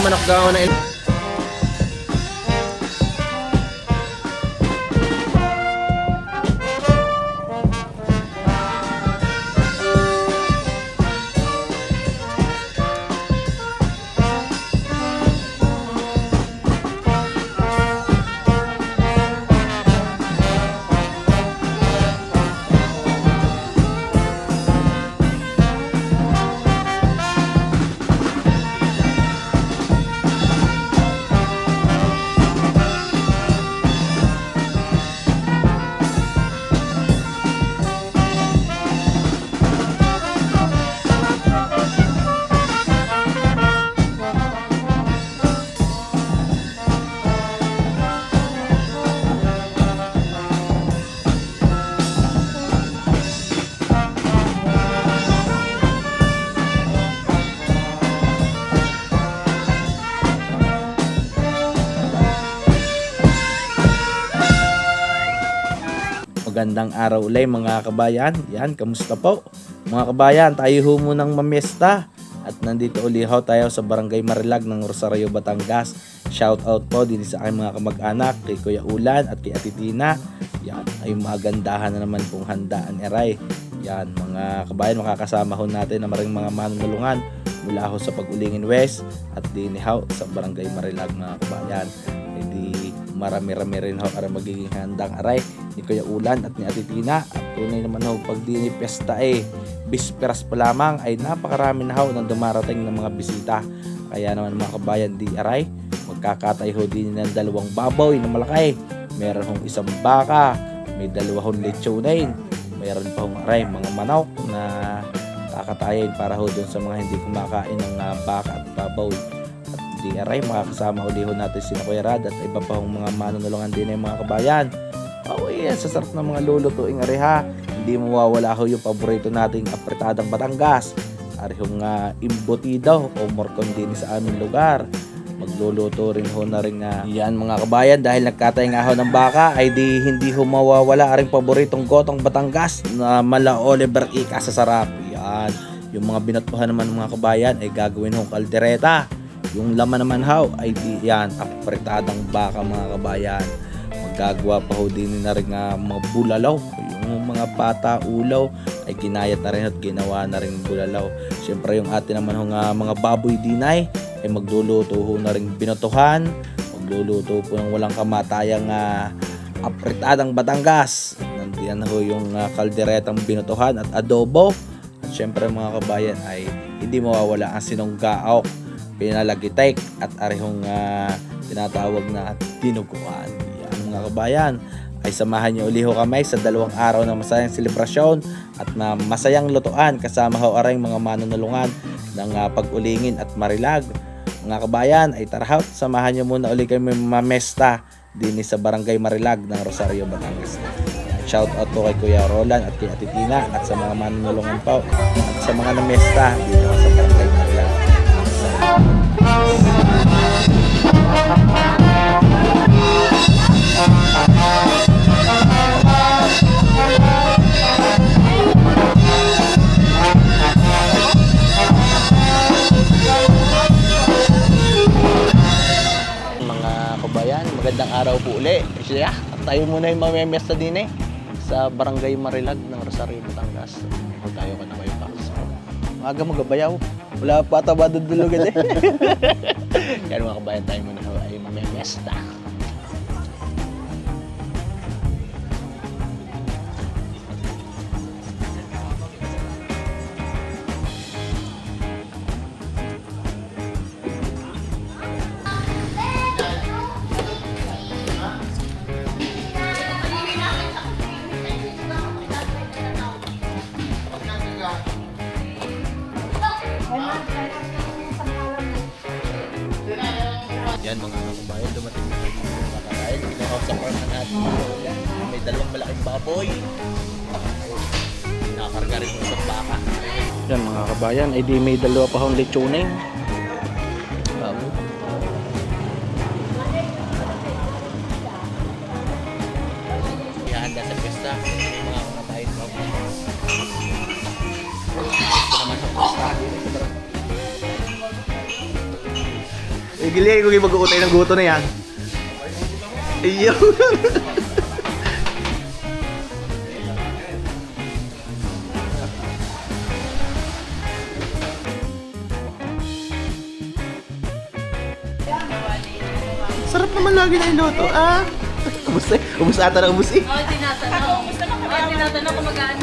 Manok daw na Magandang araw ulit mga kabayan. Yan, kamusta po? Mga kabayan, tayo ho munang mamiesta. At nandito uli ho tayo sa Barangay Marilag ng Rosario, Batangas. Shout out po din sa aking mga kamag-anak, kay Kuya Ulan at kay Ate Tina. Yan, ay magandahan na naman pong handaan eray. Yan, mga kabayan, makakasama ho natin na maring mga manunulungan mula ho sa Pag-Ulingin West at din ho sa Barangay Marilag mga kabayan. Hindi marami-rami rin ho para magiging handang aray ni Kuya Ulan at ni Ate Tina. At tunay naman ho pag di ni pesta bisperas pa lamang ay napakarami na ho nang dumarating ng mga bisita. Kaya naman mga kabayan, di aray magkakatay ho din ng dalawang baboy na malaki. Meron hong isang baka, may dalawa hong lechonin, meron pa hong aray mga manok na kakatayin para ho dun sa mga hindi kumakain ng baka at baboy. Di aray makakasama uli ho natin si Kuya Rad at iba pa hong mga manunulungan din ay mga kabayan. Yan, sa sarap ng mga lulutuing aray ha. Hindi mawawala ho yung paborito nating apretadang Batangas. Aray hong imbutido o morcon din sa aming lugar. Magluluto rin ho na rin yan mga kabayan, dahil nagkatay nga ho ng baka ay hindi ho mawawala aring paboritong gotong Batangas na mala Oliver Ika sa sarap. Yan, yung mga binatuhan naman mga kabayan ay gagawin hong kaldereta. Yung laman naman haw ay yan, apretadang baka mga kabayan. Maggagawa pa ho din na rin mga bulalaw. Yung mga pata, ulaw ay ginayat na rin at ginawa na rin bulalaw. Siyempre yung atin naman ho mga baboy dinay ay magluluto ho na rin binatuhan. Magluluto po ng walang kamatayang apretadang Batangas. Nandiyan ho yung kalderetang binatuhan at adobo. At siyempre mga kabayan ay hindi mawawala ang sinunggaok, pinalagitek at arihong tinatawag na dinuguan. Yan mga kabayan, ay samahan nyo uli ho kami sa 2 araw na masayang selebrasyon at na masayang lutuan kasama ho aring mga manunulungan ng Pag-Ulingin at Marilag. Mga kabayan, ay tara ho, samahan nyo muna uli kami mamesta din sa Barangay Marilag ng Rosario, Batangas. Shout out po kay Kuya Roland at kay Ate Tina at sa mga manunulungan po at sa mga namesta dito sa Barangay Marilag. Mga kabayan, magandang araw po uli. Tayo muna yung mamemesta din sa Barangay Marilag ng Rosario, Batangas. Tayo ka na kayo pa. Maaga magabayaw. Wala pa taba dudulugan Kaya mga kabayan, tayo muna ay mamemesta. Yan mga kabayan, dumating na kami ng kakakain. Kinakausapar na natin. May 2 malaking baboy. Nakakarga rin mo sa baka. Yan mga kabayan, ay di may 2 pa hong lechoning. Ihanda sa pesta. Mga kakatayin baboy. Sige, kung mag-uutay ng guto na yan. Iyo. Sarap naman lagi na iluto, ah. Ubus eh. Ubus ata na ubus eh. Oo, tinatanong. Oo, tinatanong kung magkaan.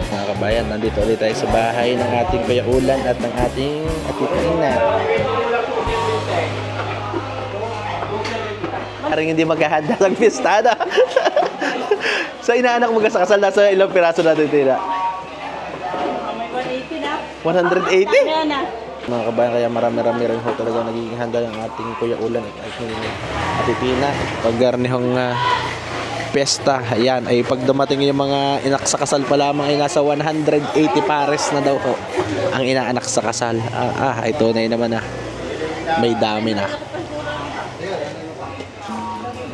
Mga kabayan, nandito ulit tayo sa bahay ng ating Kuya Ulan at ng ating Atitina. Parang hindi maghahanda ng pista na. Sa inaanak mo sa kasal, nasa ilang piraso natin tira? 180 na. 180? Kaya na. Mga kabayan, kaya marami-rami rin ho talaga nagiging handa ng ating Kuya Ulan at ating Atitina. Paggarnihong pesta, ayan, ay pag dumating yung mga inak sa kasal pa lamang ay nasa 180 pares na daw ho ang inaanak sa kasal. Ito na yun naman na. May dami na.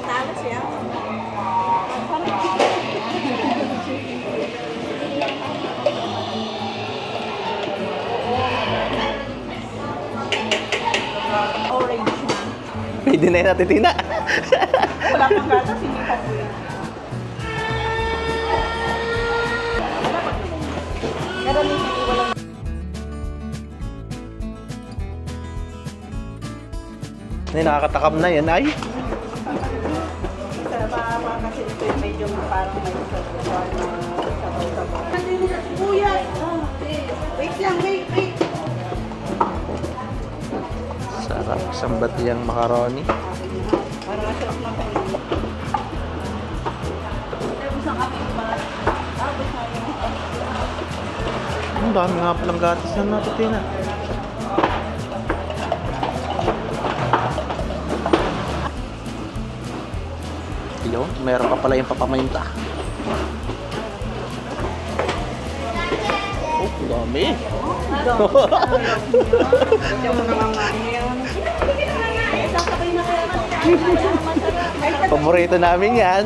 Talas siya. Orange na. Pwede na yun natin, Tina. Wala pang gatas, hindi pa po yan. Karamihan walang Nakakatakam na yan, ay. isa pa kasi ito yung medyo parang may sabaw-sabaw. Kuya! Wait lang, wait. Sarap, sambat yung macaroni. Parang masarap na kayo. Isang kapit ba? Tapos na yung Ang dami nga palang gatas na natin, Tina. Yun, meron pa pala yung papamayunta. Oh, dami. Paborito namin yan.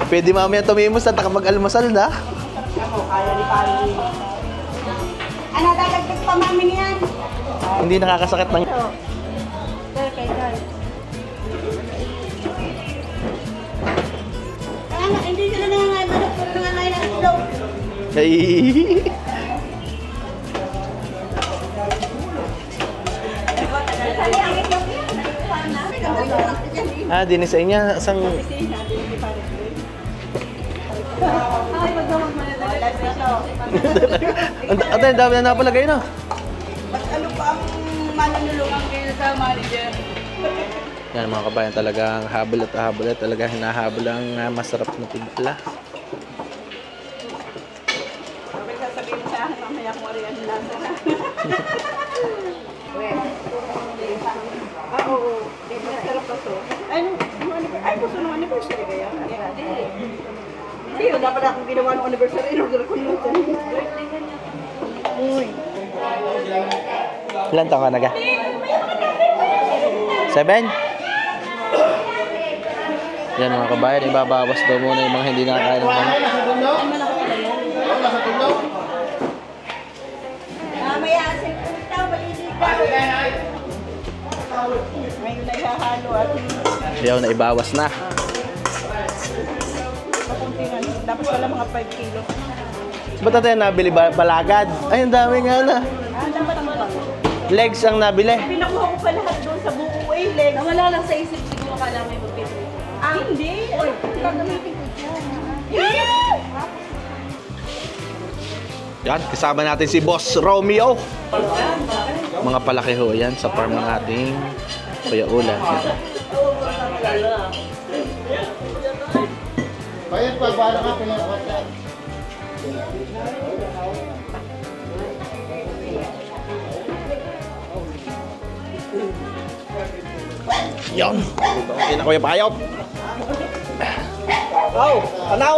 Pwede mamaya tumimos at mag-almusal na. Ano, dadagdag pa mami niyan? Hindi nakakasakit ng... Hindi sila nangangain, pero nangangain ang slow. Ay. Din sa inyo, isang... Ay, magdamag mo na Ang dami na napalagay na. mas ano pa ang manunulungan kayo sa manager? Yan mga kabayan, talagang habol at habol at talaga hinahabol ang masarap na timpla. Sabi sasabihin sa akin, mamaya kung ari ang lasa na. Oo. Masarap pa to. Ay, gusto ng anniversary kaya? Hindi, dapat akong ginawa ng anniversary. In-order ko nito. Uy. Ilan taon ka na ga? 7? Yan mga kabayan, ibabawas daw muna yung mga hindi nakakain ng manok. Mamaya, sippunta, baliligaw. Ngayon na ihahalo at Ayaw na ibawas na. pakuntingan. Dapat wala mga 5 kilo. Ba't natin nabili balagad? Ay, ang dami nga na. Dapat ang bang. Legs ang nabili. Pinakuha ko pa lahat doon sa buko legs. Nawala lang sa isip siguro kala may magpito. Hindi. Oy, gagamitin ko dyan. Yan, kasama natin si Boss Romeo. Mga palaki ho yan sa farm ng ating Kuya Ulan. Bayad pa, bala ka pinapatay. Yan. Okay na Kuya Payot. Oh, tanaw!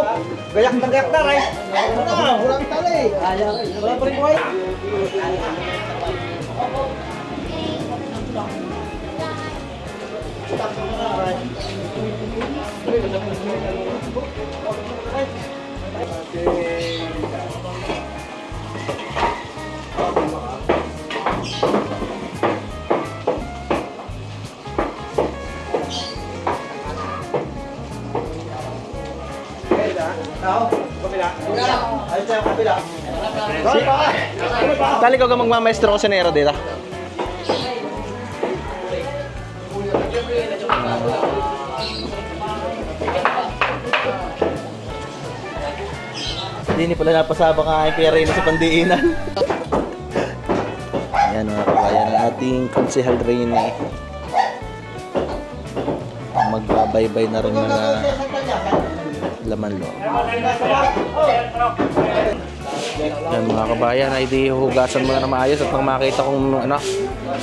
Gayak na gayak na, Ray! Walang tali! Wala pa rin kuhay! Tali ko ka magmamaestro ko sa Nero dito. Hindi pala napasaba ka kay Kuya Reyna sa pandiinan. Ayan mga kabayan, ang ating Konsehal Reyna. Magbabaybay na rin mga laman loob. Yan mga kabayan, ay di hugasan mo na maayos at nang makita kong ano,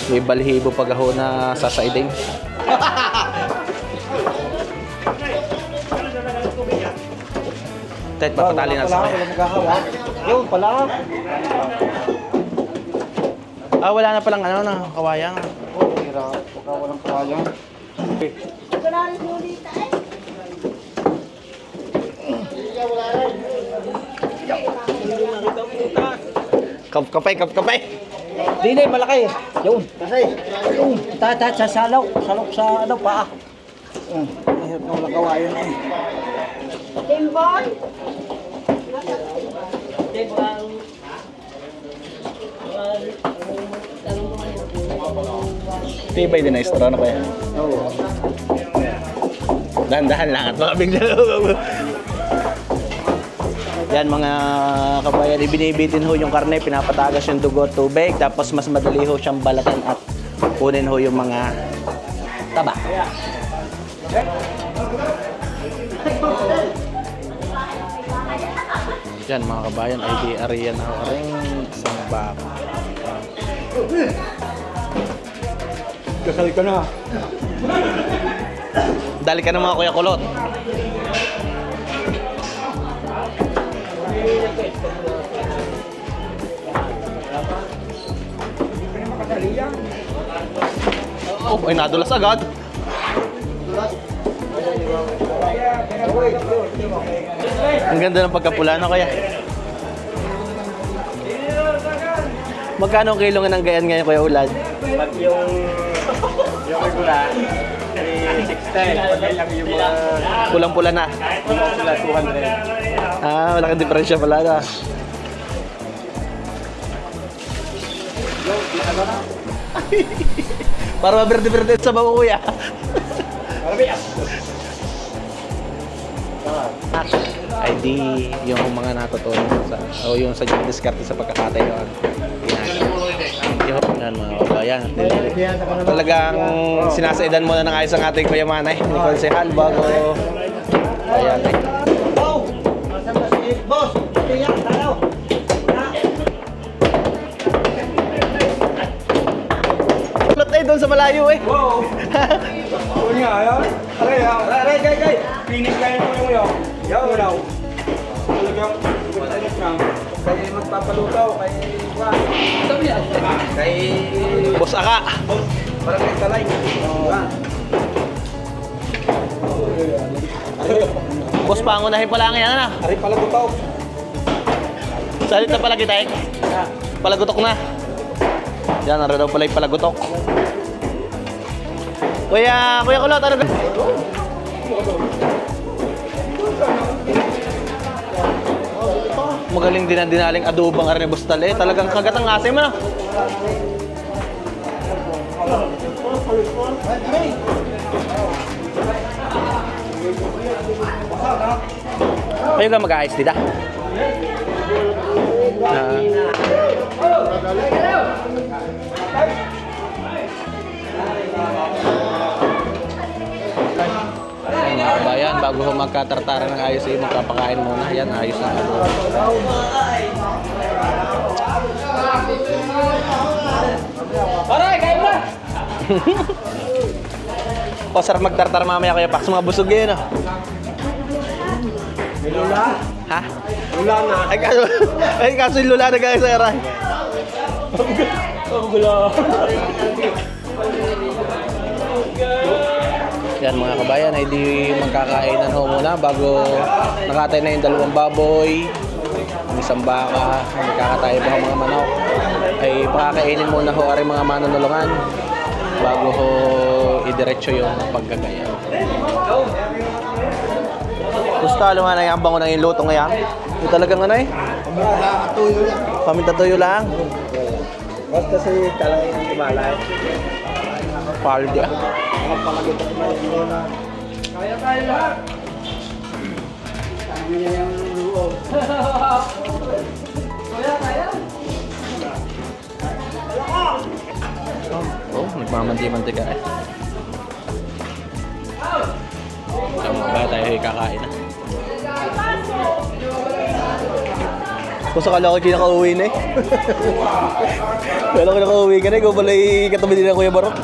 may balhibo pagaho na sasaiding. Tet, papatali na sa kanya. Yun pala. Ah, wala na palang ano na kawayang. Oh, hirap. Pagka walang kawayang. Kapay. Dili, malaki. Yun. Kasi, yun. Tatat sa salok. Salok sa ano, paa. Hirap na walang kawayang. Timbon? Tibay din na istro na kaya. Oo. Dahan-dahan lang at baka bigla. Yan mga kabayan, ibinibitin ho yung karne, pinapatagas yung dugo at tubig, tapos mas madali ho siyang balatan at kunin ho yung mga taba. Yan mga kabayan, ay di ariyan na ho rin isang baka. Kasal ka na. Dali ka na mga kuya kulot. Oh, ay nadulas agad. Ang ganda ng pagkapula na kaya. Magkano ang kilo nga ng gayan ngayon, Kuya Ulad? Pag yung regular, 610. Pag lang yung mga Pulang-pula na. sila 200. Ah, wala kang diferensya pala na. Para maberde-berde sa bako, Kuya. Ay di yung mga natutunan sa o yung sa diskarte sa pagkakatay yung yan mga kabayan. Talagang sinasaidan mo na ng ayos ang ating Kuya Manay ni Konsehal bago ayan eh. Oh! Nasaan ba si boss? Tiyak, tanaw. Kulot tayo doon sa malayo eh. Wow! Ano nga, ayan? Aray, gay! Pinig kayo mo yung yun. Yaw, yaw. Talagang, ayos na. Kaya magpapalutaw, kay Juan. Kay... Boss Aka. Parang may talay. Boss pangunahin pala ang yan na. Ari pala butaw. Salit na pala kita eh. Palagutok na. Yan, naroon daw pala yung palagutok. Kuya Kulot, ano ba? Magaling din ang dinaling adobang arne Bostal eh. Talagang kagat ang asim na. Kayo ka mag-aayos dita? Mga kabayan, bago ho magkatartara ng ayos eh, magpapakain muna. Yan, ayos na. Aray, kayo na! O, sarap magtartar mamaya Kuya Pax, mga busog yun. May lula? Ha? Lula na. Ay, kaso yung lula na gaya sa aray. Ang gula. Yan mga kabayan, ay di magkakainan ho muna bago nakatay na yung dalawang baboy, yung isang baka, magkakatay pa ang mga manok. Ay pakakainin muna ho ari mga manunulungan bago ho idiretso yung paggagaya. Gusto talo nga na yung bango ng iluto ngayon. Ito talagang ano eh? Paminta-tuyo lang. Basta si talagang yung tumalay. Paldi ah. Kaya tayo lahat. Sabi niya yung loob. Kaya tayo. Oh, nagmamanti-mantika eh. Ba tayo kakain na. Kung sakala ko kinakauwi na eh. Kala ko nakauwi ka na eh. Kung pala katabi din ng Kuya Barok.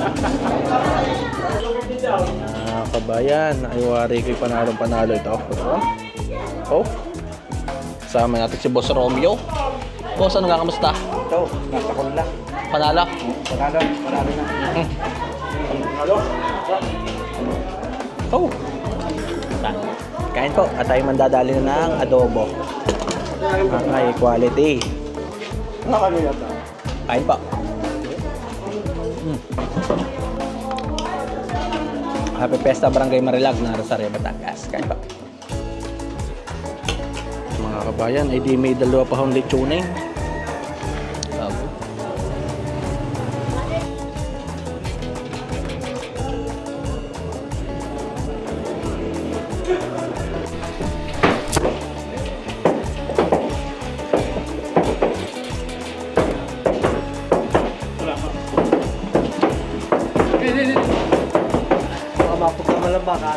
Kabayan, ay wari ko'y panalo ito. Oh. Sama natin si Boss Romeo. Boss, ano nga kamusta? Ito, nasa kunla. Panalo? Panalo na. Panalo. Oh. Kain po at tayo mandadali na ng adobo. High quality. Ano kanina ito? Kain po. Happy Fiesta Barangay Marilag ng Rosario, Batangas. Kain po. Mga kabayan, ay di may dalawa pa hong lechoning. Mapok na malambakan.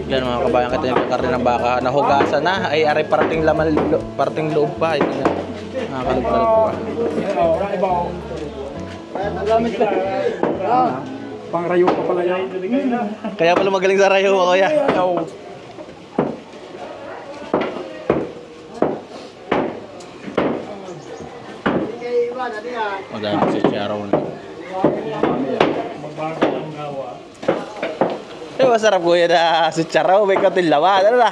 Yan mga kabayan, kita yung karne ng baka. Nahugasan na. Ay, aray parating laman, parating loob pa. Ito na. Nakakalog-kalog pa. Pangrayo pa pala yan. Kaya pala magaling sa rayo ako ya. Madami si Sharon. Eh, masarap ko yan na si Charaw. May katil lawa. Ano na?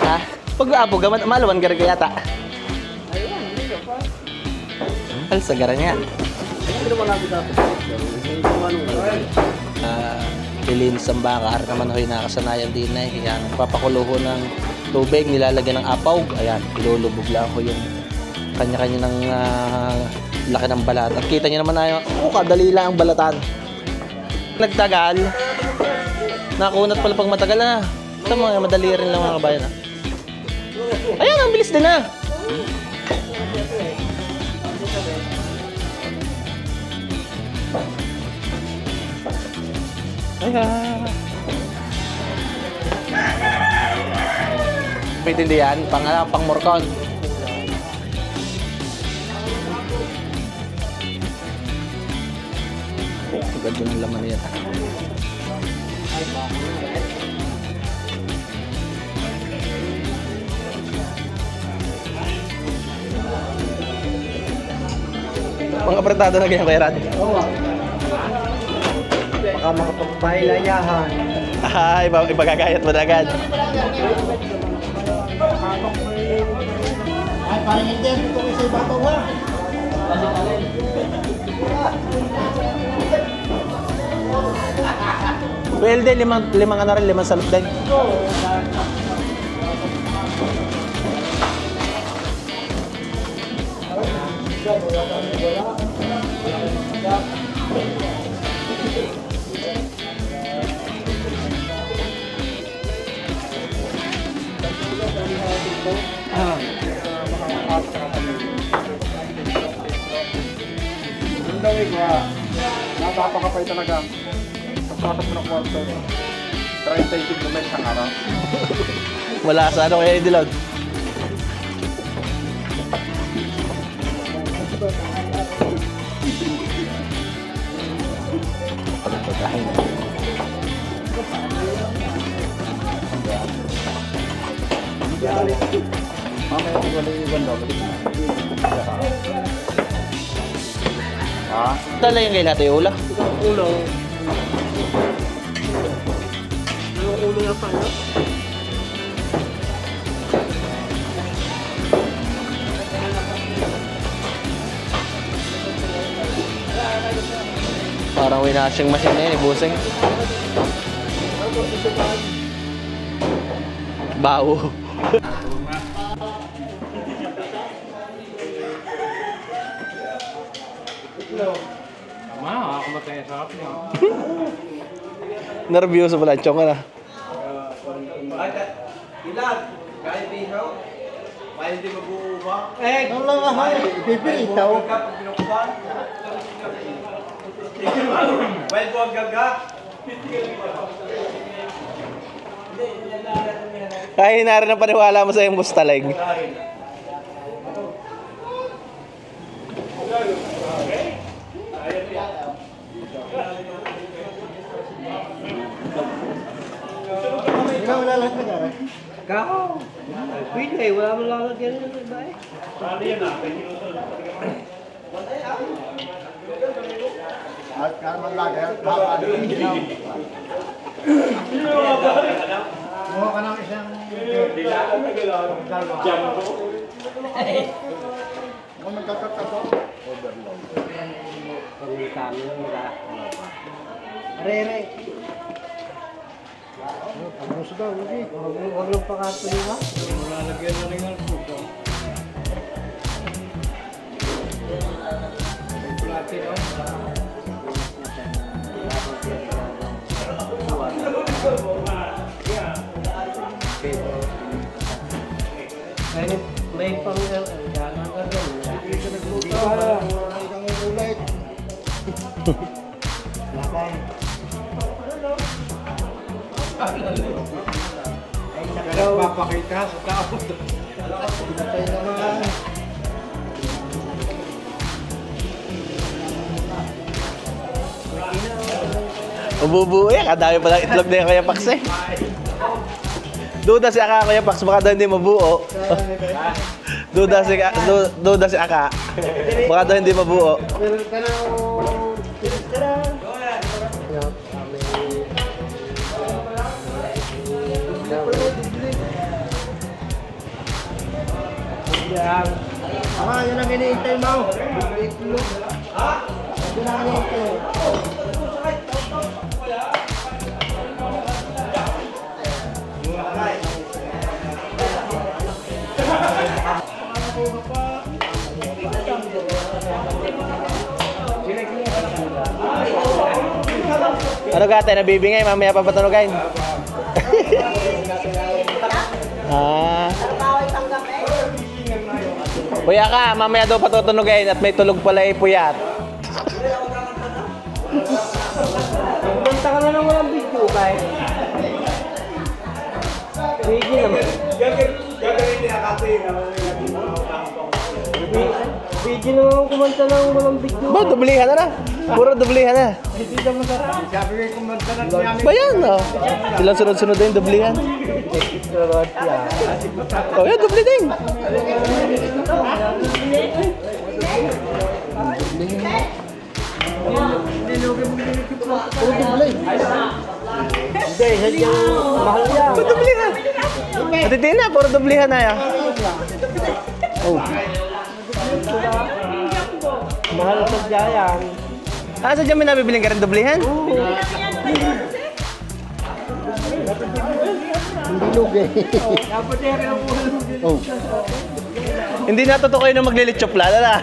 Ha? Pag-aapo, malawan ka rin yata. Sa gara niya. Ilinis ang baka. Naman ho'y nakasanayan din na. Yan, papakulo ho ng tubig, nilalagyan ng apaw. Ayan, ilulubog lang ho yung kanya-kanya ng laki ng balat. At kita nyo naman na kadali lang ang balatan. Nagtagal. Nakunat pala pag matagal na. Ito mga madali rin lang mga kabayan. Ayan, ang bilis din na. Ayan. Pwede din yan, pang morcon. Ganda ng laman niya. Pang-apretado na ganyan kaya Rad. Oo. Baka makapagpailayahan. Ay, ipagagayat mo na agad. Ay, parang hindi. Ito kasi ibabaw ha. Well, din, limang ano rin, limang salot din. Yung daw napapakapay talaga. Pagpasok mo ng kwarto, 35 naman sa araw. Wala sa ano kaya Idilog? Pagkain. Mamaya ko wala yung iwan daw. Ha? Tala yung kay Lato yung ula. Ulo. Yung ulo na pala. Parang winashing machine na yun, ibusing. Bawo. Tama, ako mataya sa akin. Nervyoso pala, chong ka na. Ilan? Kahit di ikaw? Kahit di mag-uuba? Ano lang ako? Pipilitaw. Well, buwag gaga. Kaya na rin ang paniwala mo sa iyong bustalig. Ikaw wala lahat na gara? Kako. Pwede, wala mo lang lagyan ng iba eh. At karman lagay, baka Muha ka ng isang jumbo. Kung nagkakatato, overload. Pagkakami lang nila. Are. Ang gusto daw, hindi. Huwag lang pakatuloy ha. Wala lagyan na rin ang puto. May platin, oh. May pang-gano'n ka doon. Hindi ka nagluto. Hindi ka ngulit. Lakay. Kaya papakita sa tao. Patay naman. Ububuo yan, kadami palang itlog na yung Kuya Pax eh. Duda si Aka, Kuya Pax, baka daw hindi mabuo. Duda si Aka, baka daw hindi mabuo. Meron ka na yan. Yun ang iniintay mo. Ha? Yun ang iniintay mo. Ano gata, nabibingay, mamaya papatunugan. Kuya ka, mamaya daw patutunugan at may tulog pala puyat. Kumanta ka na lang walang video, kay. Sige naman. Gagawin na kasi Video naman kumanta lang walang video. Ba, dublihan na na. Puro dublihan na. hindi na masarap. Sabi ko kumanta na niya. Ba yan, oh. Silang sunod-sunod na yung dublihan. Oh, yan, dubli din. Hindi, sadyang mahal yan. Puro dublihan. Matitin na, puro dublihan na yan. Oh. Mahal sadya yan. Ah, sadya may nabibiling ka rin dublihan? Hindi lugi. Dapat yan ang Oh. Hindi natuto kayo na maglilitsopla na.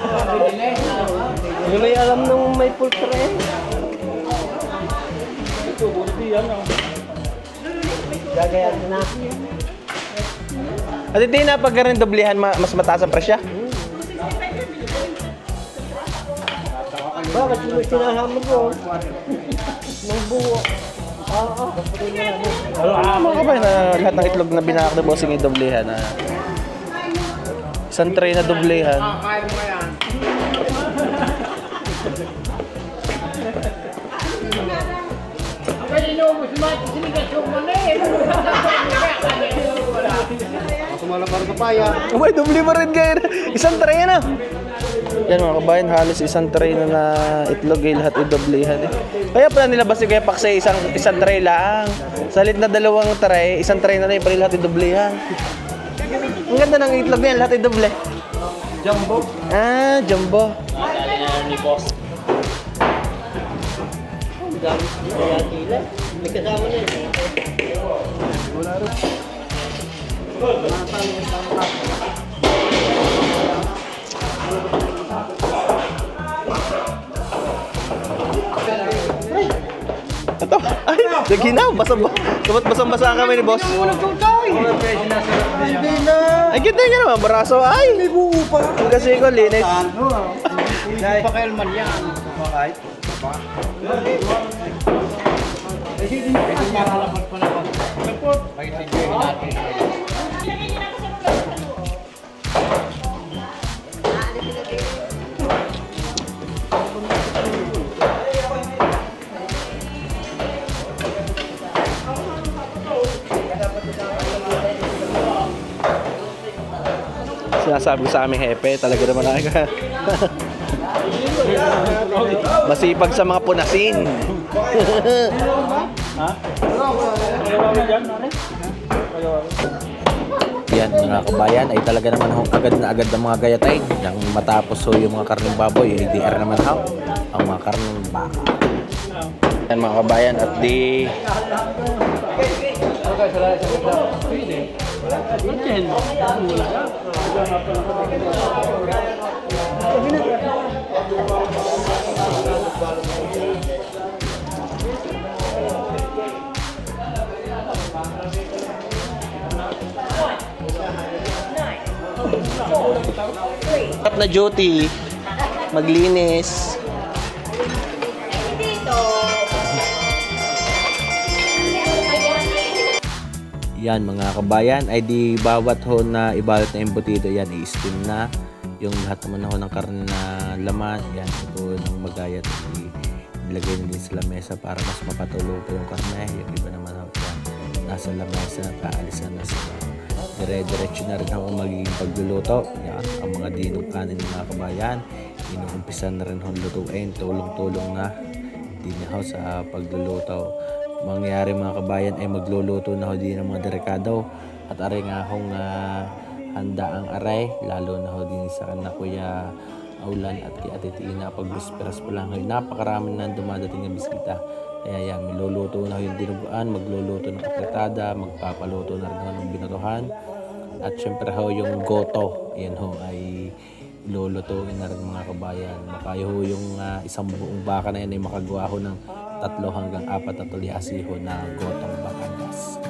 Hindi may alam nung may pultre. Gagayan na. At hindi na pag ganun doblehan, mas mataas ang presya. Bakit mo sinahamon ko? Nung buo. Mga kabayan, lahat ng itlog na binakak na bossing yung doblehan. Isang tray na doblehan. May doble mo rin kayo. Isang tray na. Yan mga kabayan, halos isang tray na itlog ay lahat i-doblehan eh. Kaya pala nilabas yung kaya pakse isang tray lang. Salit na dalawang tray, isang tray na yung pala lahat i-doblehan. Ang ganda ng itlog na yan, lahat i-doble. Jumbo. Ah, jumbo. May kasama na yun. Ito, ay, naginaw, basang-basa kami ni boss. Hindi na. Ay, ganda nga naman, baraso, ay. May buo pa. Kasi ko, linis. Hindi pa kailman yan. Bakit? Sinasabi ko sa aming hepe, talaga naman ako. Masipag sa mga punasin. Yan mga kabayan ay talaga naman agad na agad ng mga gayatay. Yang matapos so yung mga karneng baboy ay DR naman ang mga karneng baka. Yan mga kabayan at di na duty, maglinis. Yan mga kabayan, ay di bawat ho na ibalot na embutido yan, i-steam na yung lahat naman ho ng karne na laman. Yan, ito ng magayat, ilagay na din sa lamesa para mas mapatulo pa yung karne. Yung iba naman ho yan, nasa lamesa, kaalisan na sila. Dire-diretso na rin ako magiging pagluluto. Yan, ang mga dinong kanin mga kabayan, inuumpisan na rin ho lutuin, tulong-tulong na din ho sa pagluluto. Mangyari mga kabayan ay magluluto na ho din ng mga derekado at aray nga hong handa ang aray, lalo na ho din sa kana Kuya Aulan at kay Ate Tina pag bisperas pa lang ho, napakarami na dumadating ng bisita. Kaya yan, miluluto na ho yung dinuguan, magluluto ng apretada, magpapaluto na rin ho ng binutuhan at syempre ho yung goto, yan ho ay lulutuin na rin mga kabayan. Makayo ho yung isang buong baka na yan ay makagawa ho ng 3 hanggang 4 na tulyasi ho na gotong Batangas.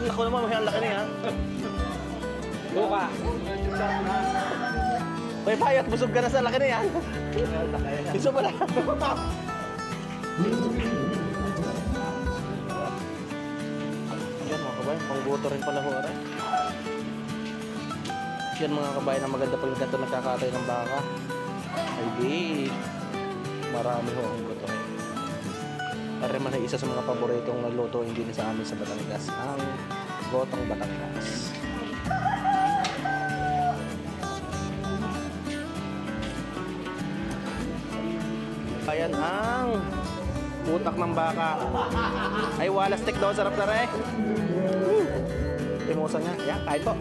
Ako naman, may laki na yan. Buka. May bayat, busog ka na sa laki na yan. Iso pala. Yan mga kabayan, pangbuto rin pala ho. Yan mga kabayan, ang maganda pala dito nagkakatay ng baka. Ay di, marami ho ang buto. Para man ay isa sa mga paboritong luto hindi sa amin sa Batangas, ang gotong Batangas. Ayan ang utak ng baka. Ay, wala stick daw. Sarap na rin. Timosa niya. Yan, kahit po.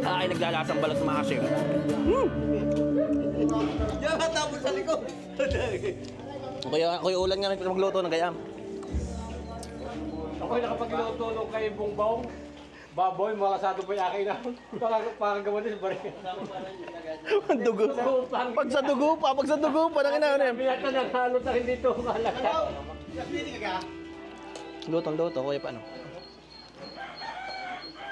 Ay, naglalasang balat ng maasim. Yan, tapos sa likod. Kuya Ulan nga rin magluto ng gayam. Ako'y nakapagluto nung kay Bongbong. Baboy, mga kasado pa yung akin na. Pakagawa din sa balik. Dugo. Pag sa dugo pa, nang ina ano. Pinata ng halot na hindi ito malaka. Lutong-luto, kuya paano?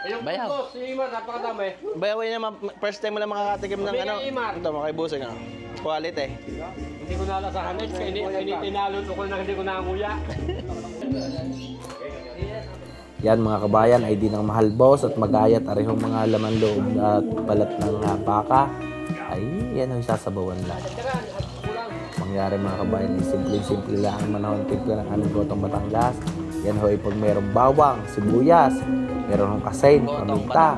Yung Bayaw. puto, si Imar, napakadami. Bayawin niya, first time mo lang makakatikim ng Bigay, ano. Imar. Ito, makaibusing ano. Quality. Hindi ko nalasahan eh. Tinalot ko na hindi ko nanguya. Yan mga kabayan ay di ng mahal boss at magayat arihong mga laman loob at balat ng baka ay yan ang sasabawan lang. Mangyari mga kabayan ay simple lang ang manahon timpla ng aming gotong Batangas. Yan ho ay pag mayroong bawang, sibuyas, mayroong kasain, paminta.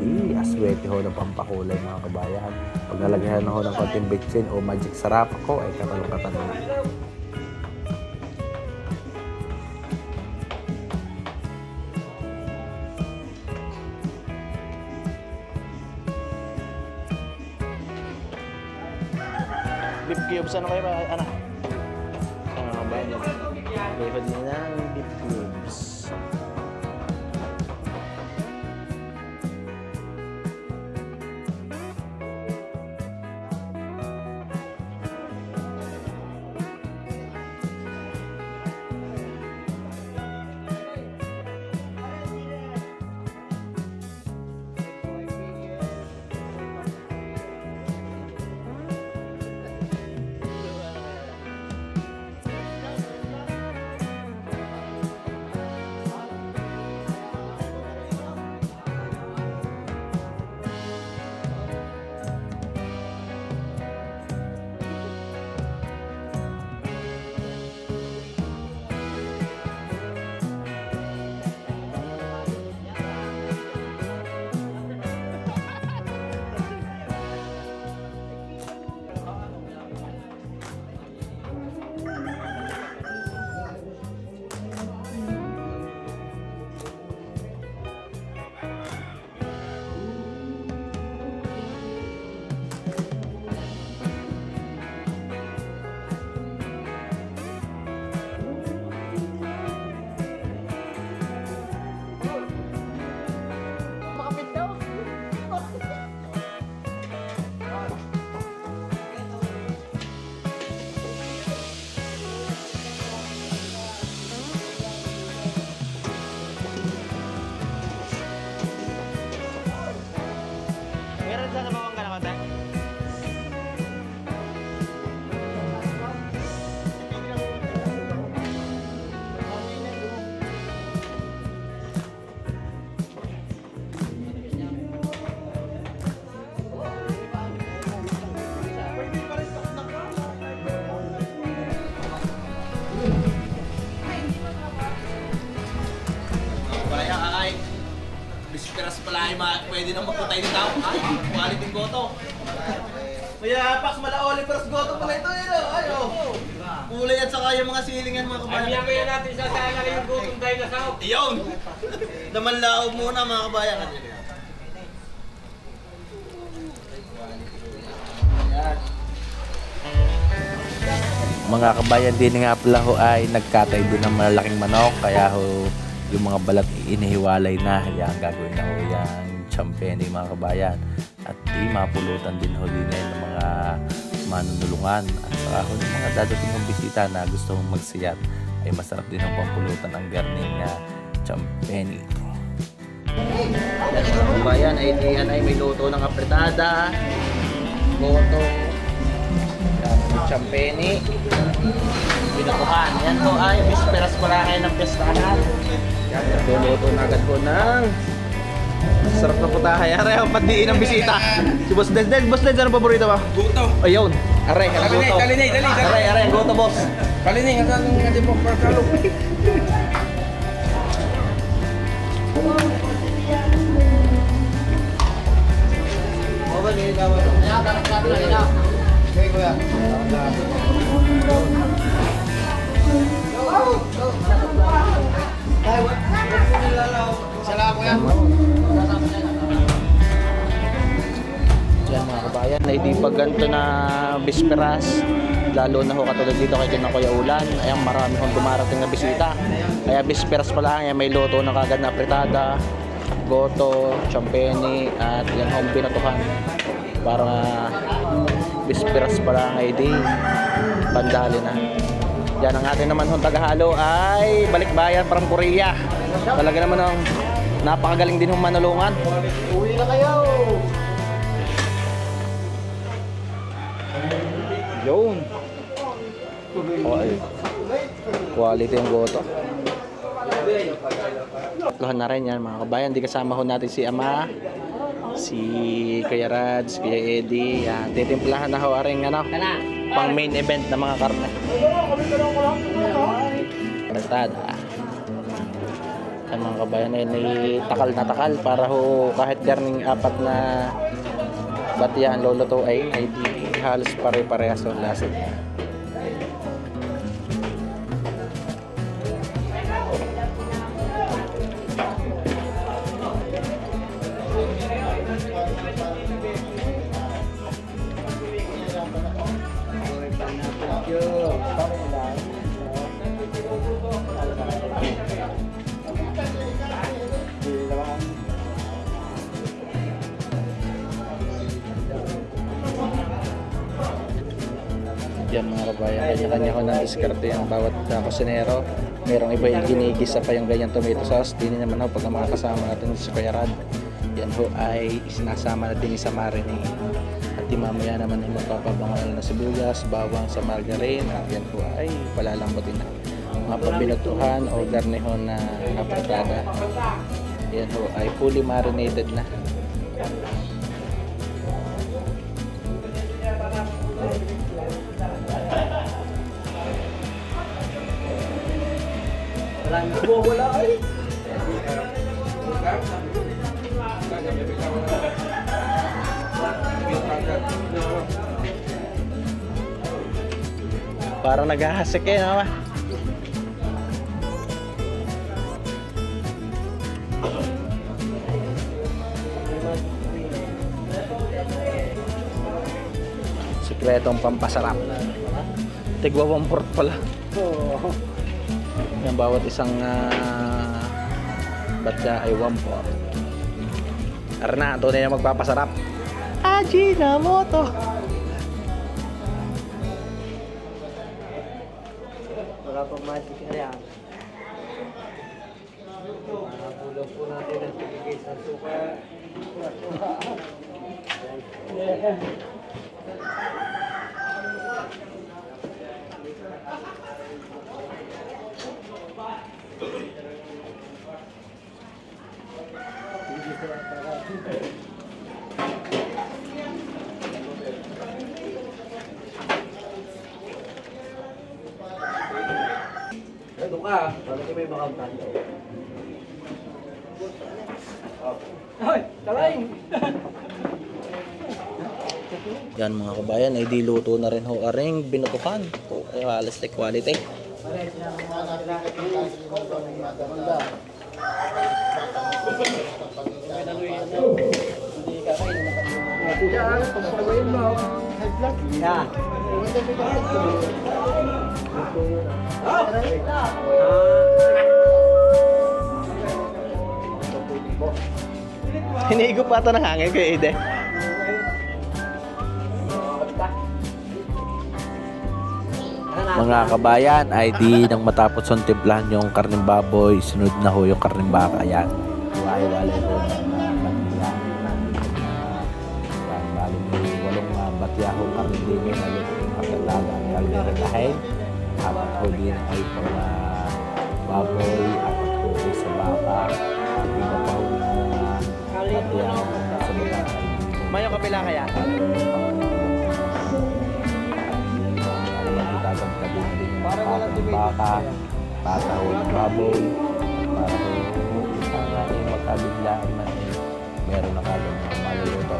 Di aswete ho ng pampakulay mga kabayan. Pag nalagyan ho ng konting bitchin o magic sarap ako ay katalong-katalong. Beef cubes, ano kayo ba? Ano? Ano ba yun? Lipad nyo ng beef cubes. Bisperas pala ay pwede nang magputay ng tao. Ay, quality goto. Kaya Pax Malaoli Peras goto pala ito yun. Ayo. Kulay at saka yung mga silingan mga kabayan. Ay, kaya natin sa sana yung gutong dahil na sao. Iyon! Damanlaog muna mga kabayan. Mga kabayan din nga pala ho ay nagkatay din ng malaking manok kaya ho yung mga balat inihiwalay na yan gagawin na ho yung champene mga kabayan at di mapulutan din ho din yan ng mga manunulungan at saka ho yung mga dadating ng bisita na gusto mong magsiyat ay masarap din ang pampulutan ng garning champene. At mga kabayan ay diyan ay may luto ng apretada, goto, champene, binukuhan. Yan ho ay bisperas pala kayo ng pestahan. Luluto na agad po ng sarap na putahe. Aray ang patiin ng bisita. Si Boss Ded. Boss Ded, ano paborito ba? Guto. Ayun. Aray, ang goto. Kalinay, dali. Aray, ang goto, boss. Kalinay, ang ating po perkalo. Yan mga kabayan, na hindi pag ganito na bisperas, lalo na ho katulad dito kay kina Kuya Ulan, ayan marami hong dumarating na bisita. Kaya bisperas pa lang, ayan, may luto na kagad na apritada, goto, champeni, at yan hong binatuhan. Para bisperas pa lang ay di bandali na. Yan ang atin naman hong tagahalo ay balikbayan from Korea. Talaga naman ang napakagaling din hong manulungan. Uwi na kayo. Yun. Okay. Quality yung goto. Luhan na rin yan mga kabayan. Di kasama ho natin si Ama, si Kuya Rads, Kuya Eddie. Yan. Titimplahan na ho rin ano, pang main event na mga karne. Prestada. Yan mga kabayan ay takal na takal para ho kahit karning apat na batiyan loloto ay di halos pare-parehas ang lasa. Yan mga kabayan, kanya-kanya ko ng diskarte ang bawat kusinero. Merong iba yung ginigisa pa yung ganyan tomato sauce. Dini naman ho pag mga kasama natin si Kuya Rad, yan ho ay sinasama natin sa marinade. At mamaya naman ay magpapabangal na sibuyas, bawang sa margarine. At yan ho ay palalambutin na mga pabinutuhan o garnihon na apritada. Yan ho ay fully marinated na. Wala ay. Parang naghahasik eh, no? Sikretong pampasarap. Tigwa 1/4 pala. Yan, bawat isang batya ay 1/4. Arna, tunay na magpapasarap. Ajinomoto. Wala pang magic na yan. Pulong po natin ang tigigis ng suka. Ito ka, bakit may makamtan to? Ay, talaing! Yan mga kabayan, ay diluto na rin ho aring binutukan. Ay halos quality. Yeah. Hinigo pa ito ng hangin kay Ede. Mga kabayan, ay di nang matapos ang timplahan yung karning baboy, sunod na ho yung karning baka. Ayan. Walay-walay ho ng batya. Bali may 8 batya ho karning dito na yung katalaga ang kalderetahin. 4 ho din ay pang baboy, 4 ho sa baka. Iba pa ho na batya sa baka. Mayo kapila kaya? baka, tataho ng baboy, para ho sana magkabiglaan man meron na kagad mga maluluto.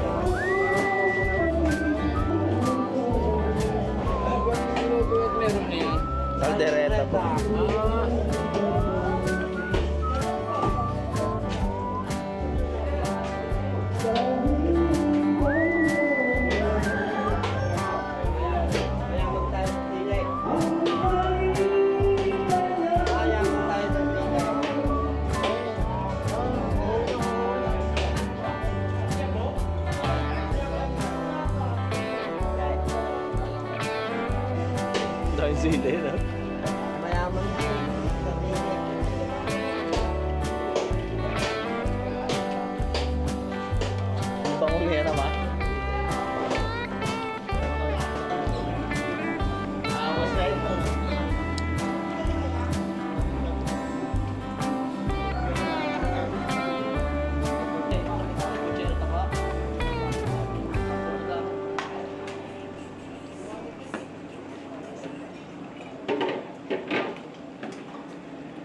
Kaldereta po. Dahil sila yun, ah. Pangungera ba?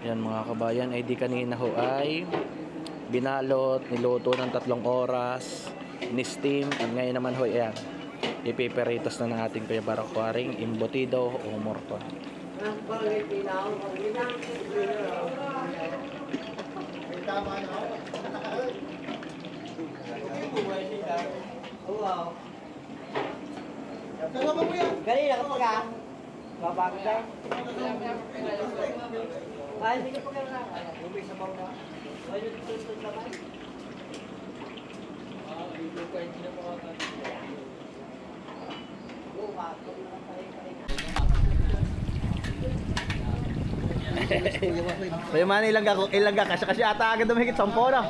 Yan mga kabayan, ay di kanina ho ay binalot, niluto ng 3 oras, ni-steam, at ngayon naman ho yan, ipiperitos na ng ating kuya barakwaring embutido o morton. Kanina ka pagka. Babago daw. Ay, hindi ka pagka na. Umay sa bawda. Ay, nagtutulog naman. Hindi pwede na po ako. May man ilang ka kasi ata agad dumikit 10 na.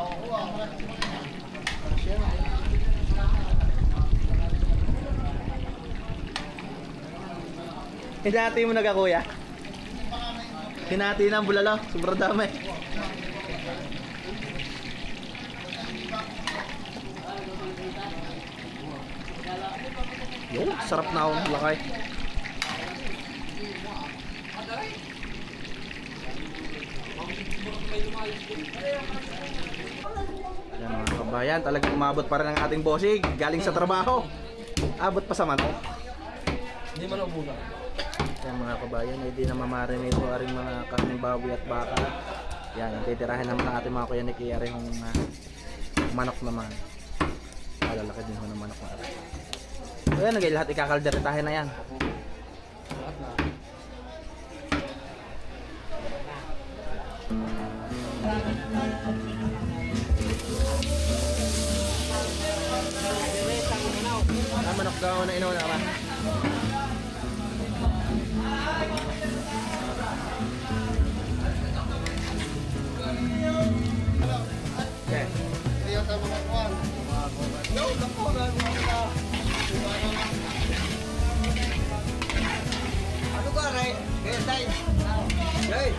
Hinati mo na ka kuya. Hinati na ang bulalo, sobrang dami. Yo, sarap na akong lakay. Yan mga kabayan, talagang umabot pa rin ang ating bossing galing sa trabaho. Abot pa sa manok. Hindi man ubuga. Yan mga kabayan, hindi na mamarinate ko rin mga karning baboy at baka. Yan, ang titirahin naman ng ating mga kuya ni Kiyari yung manok naman. Malalaki din ho ng manok na rin. So yan, lahat ikakalderetahin na yan. Manok daw na inauna ka. Ano ka, Ray? Kaya tayo. Hey!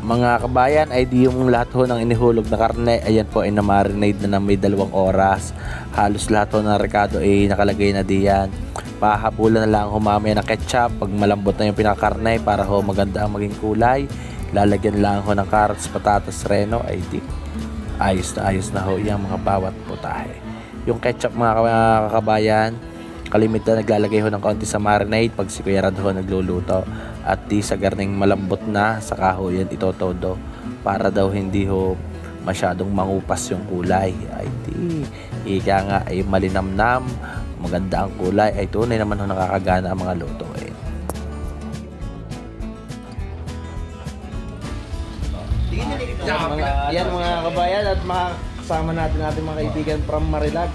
Mga kabayan, ay di yung lahat ho ng inihulog na karne, ayan po ay na-marinate na ng may 2 oras. Halos lahat ho ng rekado ay nakalagay na diyan. Pahabulan na lang humamaya ng ketchup pag malambot na yung pinakarne para ho maganda ang maging kulay. Lalagyan lang ho ng carrots, patatas, reno, ay di ayos na ho yung mga bawat putahe. Yung ketchup mga kabayan, kalimitan naglalagay ho ng konti sa marinade pag si Kuya Rad ho nagluluto. At di sa garning malambot na, saka ho yan itotodo para daw hindi ho masyadong mangupas yung kulay. Ay di, ika nga ay malinamnam, maganda ang kulay, ay tunay naman ho nakakagana ang mga luto eh. Yan mga kabayan at mga kasama natin mga kaibigan from Marilag.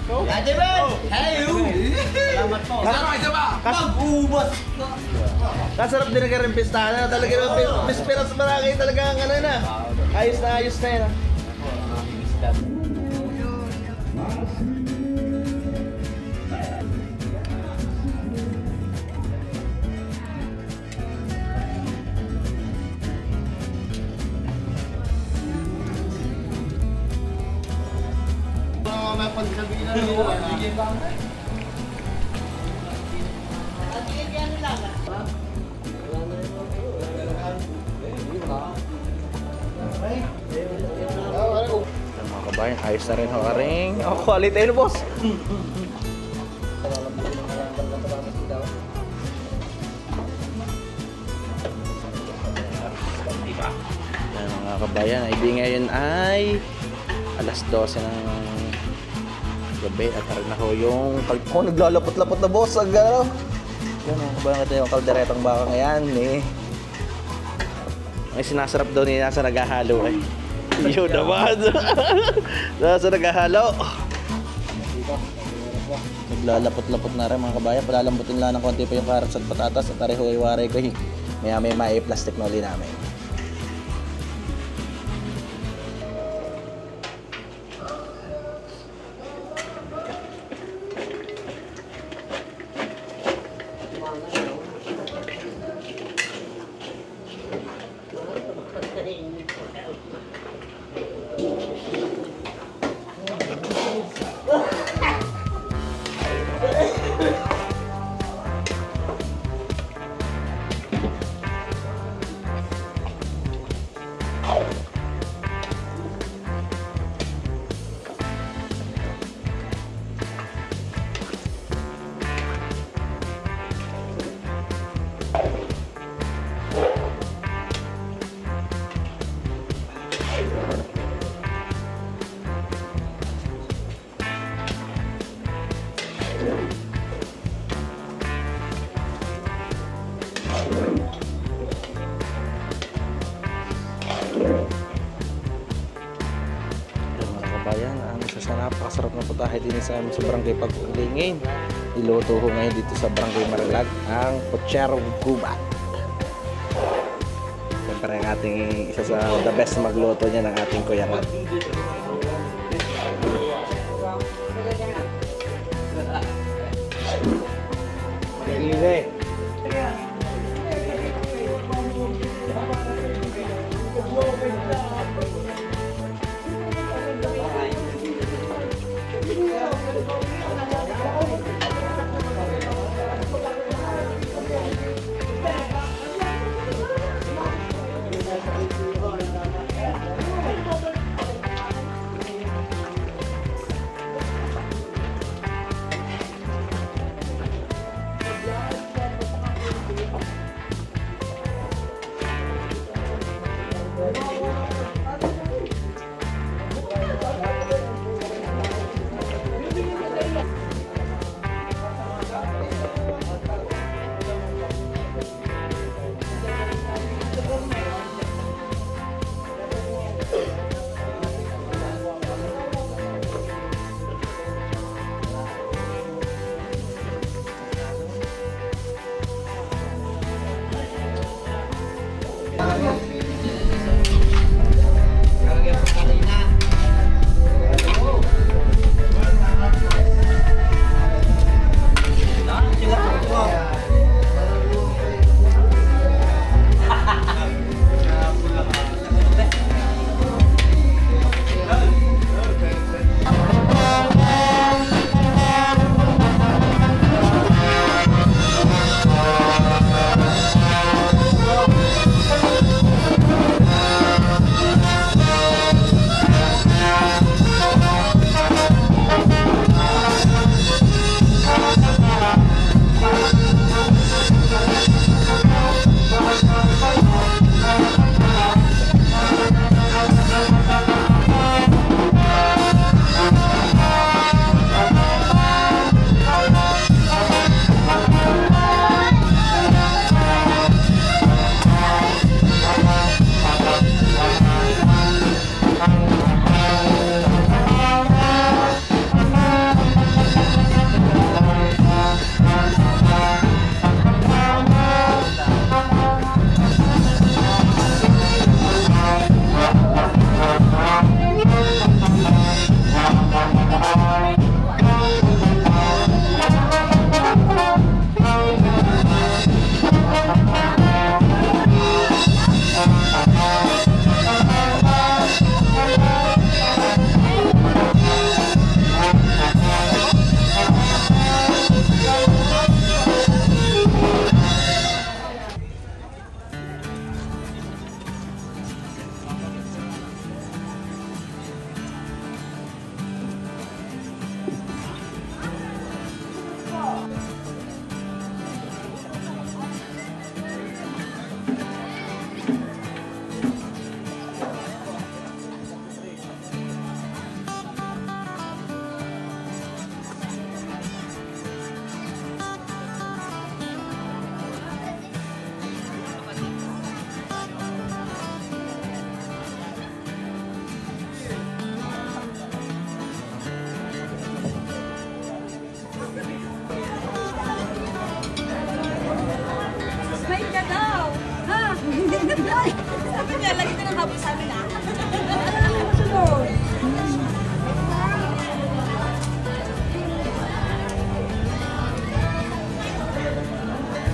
Salamat po. Mag-ubos. Kasarap din na rin pistahan na talaga ng pispiras marami talaga ang ano na. Ayos na yan. Mga kabayan, ayos na rin ho ring. Oh, quality ano boss? Yan mga kabayan, ay di ngayon ay alas 12 ng gabi at narin na ho yung naglalapot-lapot na boss ang gano'n. Yan mga kabayan, ito yung kalderetang baka ngayon eh. Ay sinasarap daw niya nasa naghahalo eh. Yun naman. Nasa naghahalo. Naglalapot-lapot na rin mga kabayan. Palalambutin lang ng konti pa yung carrots at patatas at pareho iwaray ko eh. Maya may mai-plastic na uli namin. Ang isa sa napakasarap na putahe din sa amin sa Barangay Pag-ulingin. Iluto ko ngayon dito sa Barangay Marilag ang Pucherong Gubat. Siyempre ang ating isa sa the best magluto niya ng ating Kuya Rad. Mag-iinit.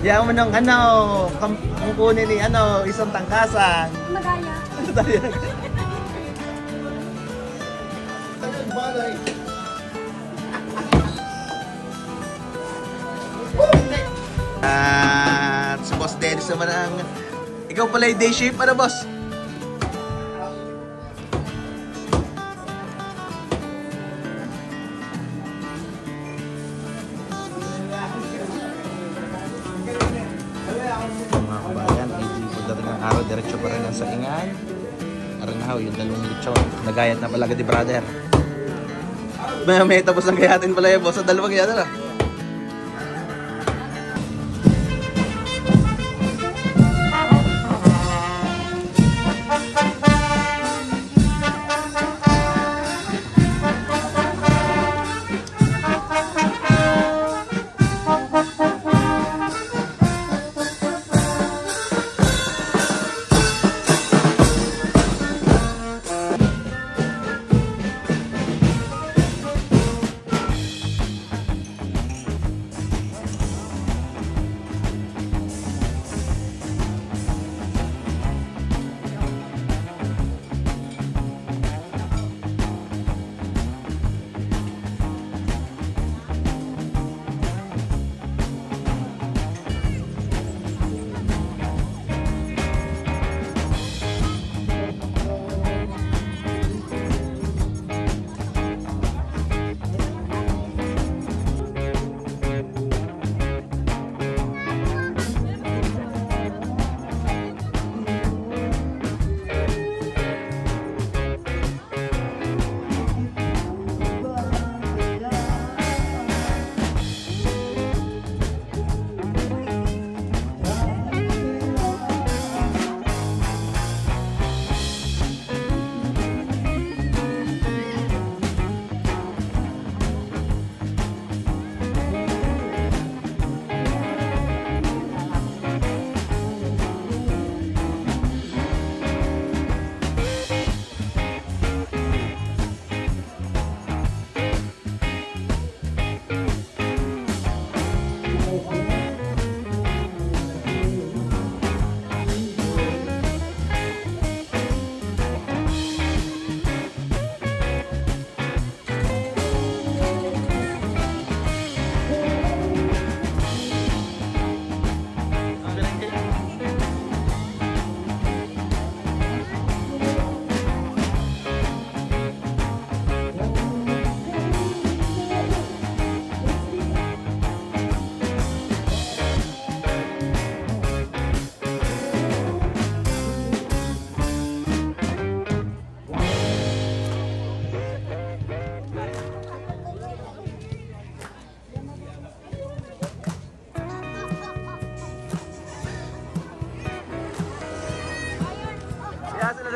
Yan mo nung kukunin ni isang tangkasan. Madaya. At si Boss Dennis naman ang... Ikaw pala yung day shift, ano boss? Mga kabayan, ay di pagdating ng araw, diretso pa rin ang saingan. Aranahaw, yung dalawang lechon. Nagayat na pala di brother. May tapos ng gayatin pala yung boss sa dalawang yan, ano?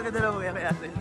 Ganda na mo yan kay Asin.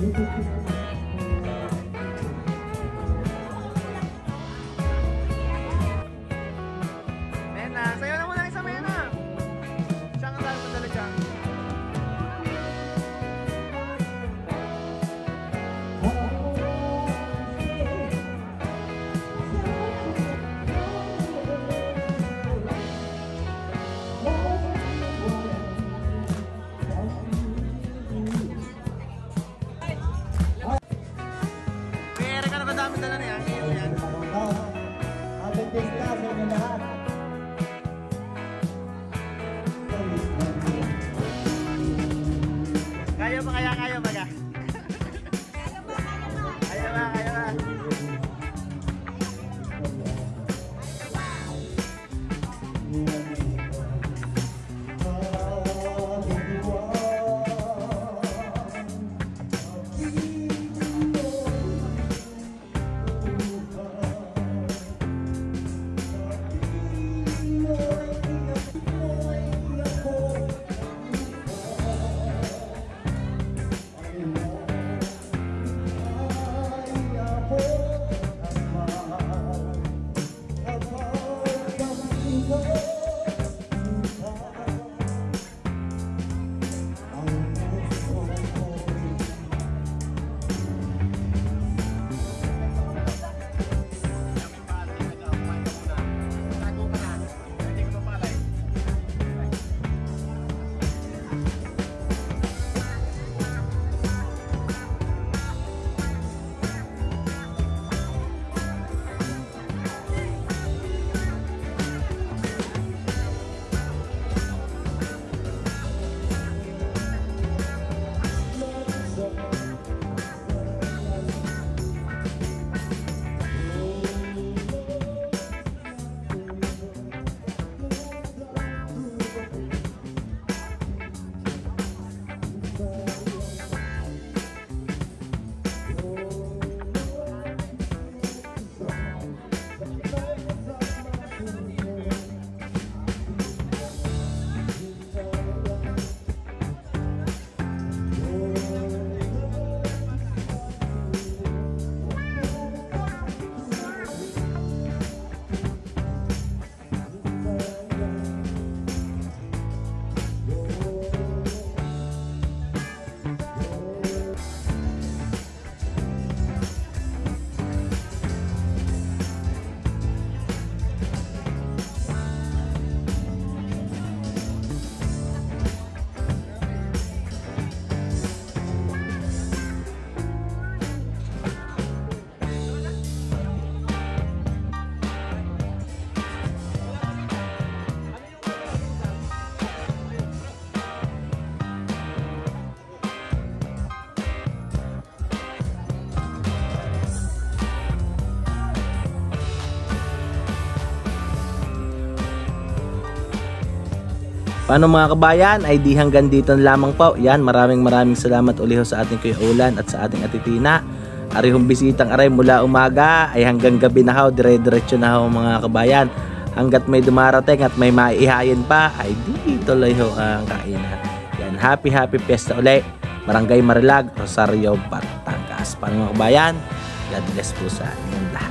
Mena, sayo na muna isa Mena. Saan ka tayo madala dyan? Kaya ka na kadami dala niya. Yan. Kaya ba? Kaya ba? Kaya ba? Paano mga kabayan, ay di hanggang dito na lamang po. Yan, maraming salamat uli ho sa ating Kuya Ulan at sa ating Ate Tina. Arihong bisitang aray mula umaga ay hanggang gabi na ho, dire-diretso na ho mga kabayan. Hanggat may dumarating at may maihayin pa, ay di tuloy ho ang kainan. Yan, happy fiesta uli. Barangay Marilag, Rosario, Batangas. Paano mga kabayan, God bless po sa inyong lahat.